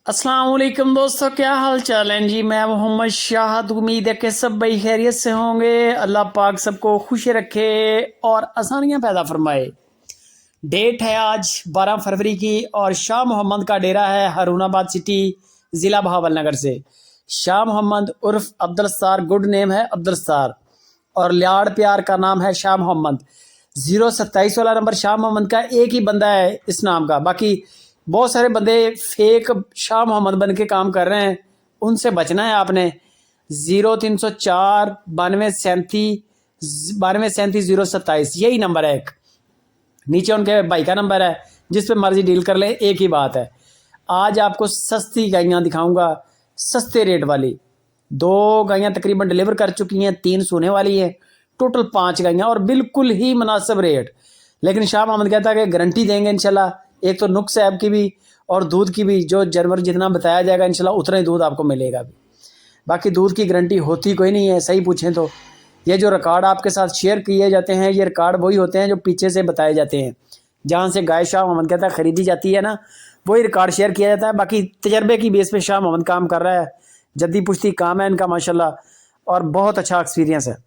अस्सलाम वालेकुम दोस्तों, क्या हाल चाल है जी। मैं मोहम्मद शाहद, उम्मीद है कि सब भाई खैरियत से होंगे। अल्लाह पाक सबको खुश रखे और आसानियां पैदा फरमाए। डेट है आज 12 फरवरी की और शाह मोहम्मद का डेरा है हारूनाबाद सिटी, ज़िला बहावलनगर से। शाह मोहम्मद उर्फ अब्दुल सत्तार, गुड नेम है अब्दुल सत्तार, और लाड़ प्यार का नाम है शाह मोहम्मद। 027 वाला नंबर शाह मोहम्मद का एक ही बंदा है इस नाम का, बाकी बहुत सारे बंदे फेक शाह मोहम्मद बन के काम कर रहे हैं, उनसे बचना है आपने। 0304 9237 027 यही नंबर है। एक नीचे उनके भाई का नंबर है, जिस पे मर्जी डील कर ले, एक ही बात है। आज आपको सस्ती गायें दिखाऊंगा, सस्ते रेट वाली। 2 गायें तकरीबन डिलीवर कर चुकी हैं, 3 सोने वाली हैं, टोटल 5 गायें और बिल्कुल ही मुनासिब रेट। लेकिन शाह मोहम्मद कहता है कि गारंटी देंगे इंशाल्लाह, एक तो नुक्स ऐप की भी और दूध की भी। जो जानवर जितना बताया जाएगा इंशाल्लाह उतना ही दूध आपको मिलेगा भी। बाकी दूध की गारंटी होती कोई नहीं है, सही पूछें तो। ये जो रिकॉर्ड आपके साथ शेयर किए जाते हैं, ये रिकॉर्ड वही होते हैं जो पीछे से बताए जाते हैं। जहाँ से गाय शाह मोहम्मद कहता है ख़रीदी जाती है ना, वही रिकॉर्ड शेयर किया जाता है। बाकी तजर्बे की बेस पे शाह मोहम्मद काम कर रहा है, जद्दी पुश्ती काम है इनका माशाल्लाह, और बहुत अच्छा एक्सपीरियंस है।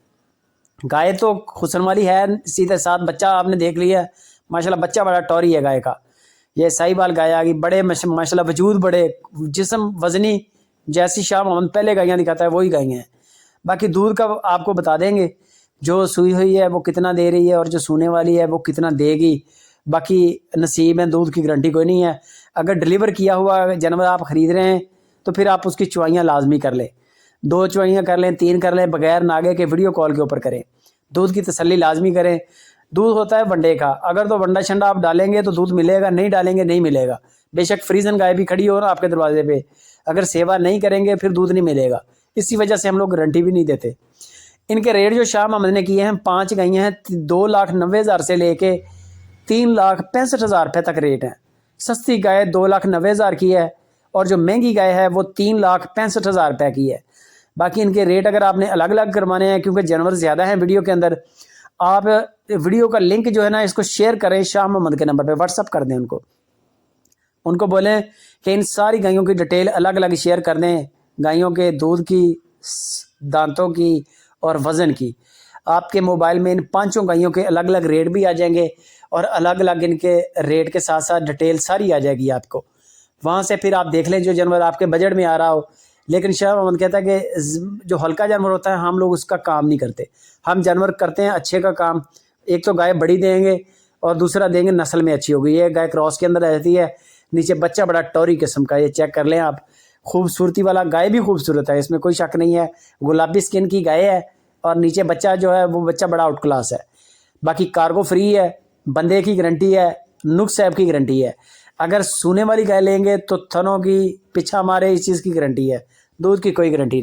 गाय तो हुस्न वाली है, सीधे साथ बच्चा आपने देख लिया माशाल्लाह, बच्चा बड़ा टॉरी है गाय का। ये साहिबाल गाय आ गई, बड़े माशाल्लाह वजूद बड़े, जिस्म वजनी, जैसी शाह मोहम्मद पहले गायें दिखाता है वही गायें हैं। बाकी दूध का आपको बता देंगे, जो सूई हुई है वो कितना दे रही है और जो सूने वाली है वो कितना देगी। बाकी नसीब है, दूध की गारंटी कोई नहीं है। अगर डिलीवर किया हुआ जानवर आप ख़रीद रहे हैं तो फिर आप उसकी चुवाइयाँ लाजमी कर लें, 2 चुवाइयाँ कर लें, 3 कर लें, बगैर नागे के वीडियो कॉल के ऊपर करें। दूध की तसल्ली लाजमी करें। दूध होता है वनडे का, अगर तो वंडा शंडा आप डालेंगे तो दूध मिलेगा, नहीं डालेंगे नहीं मिलेगा। बेशक फ्रीजन गाय भी खड़ी हो ना आपके दरवाजे पे, अगर सेवा नहीं करेंगे फिर दूध नहीं मिलेगा। इसी वजह से हम लोग गारंटी भी नहीं देते। इनके रेट जो शाह मोहम्मद ने किए हैं, 5 गायें हैं, 2,90,000 से लेके 3,65,000 रुपये तक रेट है। सस्ती गाय 2,90,000 की है और जो महंगी गाय है वो 3,65,000 रुपये की है। बाकी इनके रेट अगर आपने अलग अलग करवाने हैं, क्योंकि जानवर ज़्यादा हैं वीडियो के अंदर, आप वीडियो का लिंक जो है ना इसको शेयर करें, शाह मोहम्मद के नंबर पे व्हाट्सअप कर दें उनको बोलें कि इन सारी गायों की डिटेल अलग अलग शेयर कर दें, गायों के दूध की, दांतों की और वज़न की। आपके मोबाइल में इन 5 गायों के अलग अलग रेट भी आ जाएंगे और अलग अलग इनके रेट के साथ साथ डिटेल सारी आ जाएगी आपको। वहाँ से फिर आप देख लें जो जानवर आपके बजट में आ रहा हो। लेकिन शाह मोहम्मद कहता है कि जो हल्का जानवर होता है हम लोग उसका काम नहीं करते, हम जानवर करते हैं अच्छे का काम। एक तो गाय बड़ी देंगे और दूसरा देंगे नस्ल में अच्छी होगी। ये गाय क्रॉस के अंदर रहती है, नीचे बच्चा बड़ा टॉरी किस्म का, ये चेक कर लें आप। खूबसूरती वाला गाय भी खूबसूरत है, इसमें कोई शक नहीं है। गुलाबी स्किन की गाय है और नीचे बच्चा जो है वो बच्चा बड़ा आउट क्लास है। बाकी कार्गो फ्री है, बंदे की गारंटी है, नुक्स ऐप की गारंटी है। अगर सूने वाली गाय लेंगे तो थनों की, पीछा मारे, इस चीज़ की गारंटी है। दूध की कोई गारंटी नहीं।